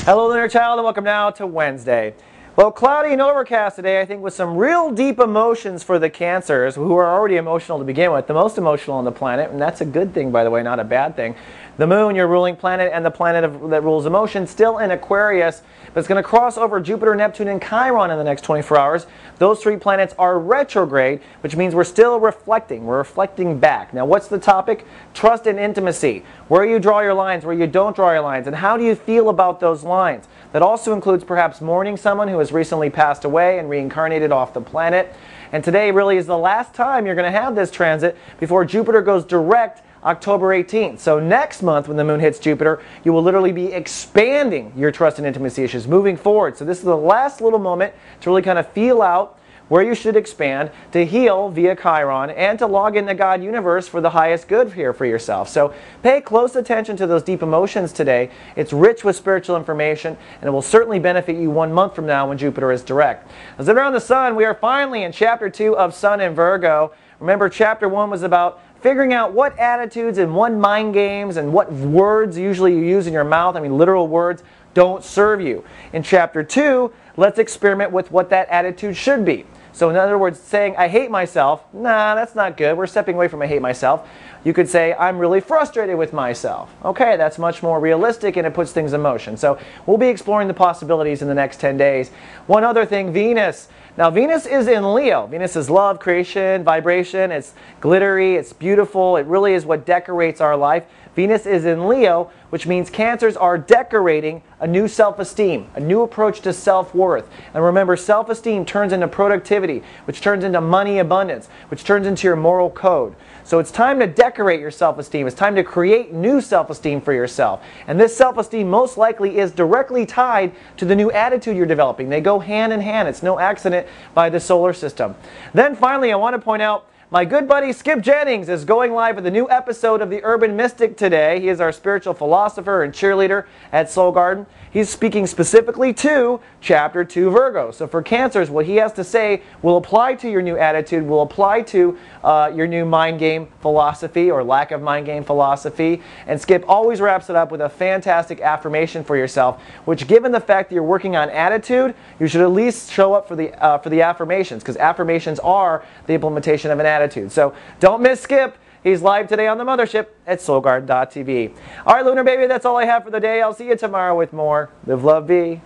Hello there, child, and welcome now to Wednesday. Well, cloudy and overcast today, I think, with some real deep emotions for the Cancers, who are already emotional to begin with, the most emotional on the planet, and that's a good thing, by the way, not a bad thing. The moon, your ruling planet, and the planet that rules emotion, still in Aquarius, but it's going to cross over Jupiter, Neptune, and Chiron in the next 24 hours. Those three planets are retrograde, which means we're still reflecting. We're reflecting back. Now, what's the topic? Trust and intimacy. Where you draw your lines, where you don't draw your lines, and how do you feel about those lines? That also includes perhaps mourning someone who has recently passed away and reincarnated off the planet. And today really is the last time you're going to have this transit before Jupiter goes direct October 18th. So next month when the moon hits Jupiter, you will literally be expanding your trust and intimacy issues, moving forward. So this is the last little moment to really kind of feel out where you should expand, to heal via Chiron, and to log in the God universe for the highest good here for yourself. So pay close attention to those deep emotions today. It's rich with spiritual information, and it will certainly benefit you 1 month from now when Jupiter is direct. As around the sun, we are finally in Chapter 2 of Sun in Virgo. Remember, Chapter 1 was about figuring out what attitudes and what mind games and what words usually you use in your mouth, I mean literal words, don't serve you. In Chapter 2, let's experiment with what that attitude should be. So in other words, saying, I hate myself, nah, that's not good. We're stepping away from I hate myself. You could say, I'm really frustrated with myself. Okay, that's much more realistic and it puts things in motion. So we'll be exploring the possibilities in the next 10 days. One other thing, Venus. Now Venus is in Leo. Venus is love, creation, vibration. It's glittery, it's beautiful. It really is what decorates our life. Venus is in Leo, which means Cancers are decorating a new self-esteem, a new approach to self-worth. And remember, self-esteem turns into productivity, which turns into money abundance, which turns into your moral code. So it's time to decorate your self-esteem. It's time to create new self-esteem for yourself. And this self-esteem most likely is directly tied to the new attitude you're developing. They go hand in hand. It's no accident by the solar system. Then finally, I want to point out my good buddy Skip Jennings is going live with a new episode of The Urban Mystic today. He is our spiritual philosopher and cheerleader at Soul Garden. He's speaking specifically to Chapter 2 Virgo. So for Cancers, what he has to say will apply to your new attitude, will apply to your new mind game philosophy or lack of mind game philosophy. And Skip always wraps it up with a fantastic affirmation for yourself, which, given the fact that you're working on attitude, you should at least show up for the affirmations, because affirmations are the implementation of an attitude. So don't miss Skip. He's live today on the mothership at soulguard.tv. All right, Lunar Baby, that's all I have for the day. I'll see you tomorrow with more. Live, love, be.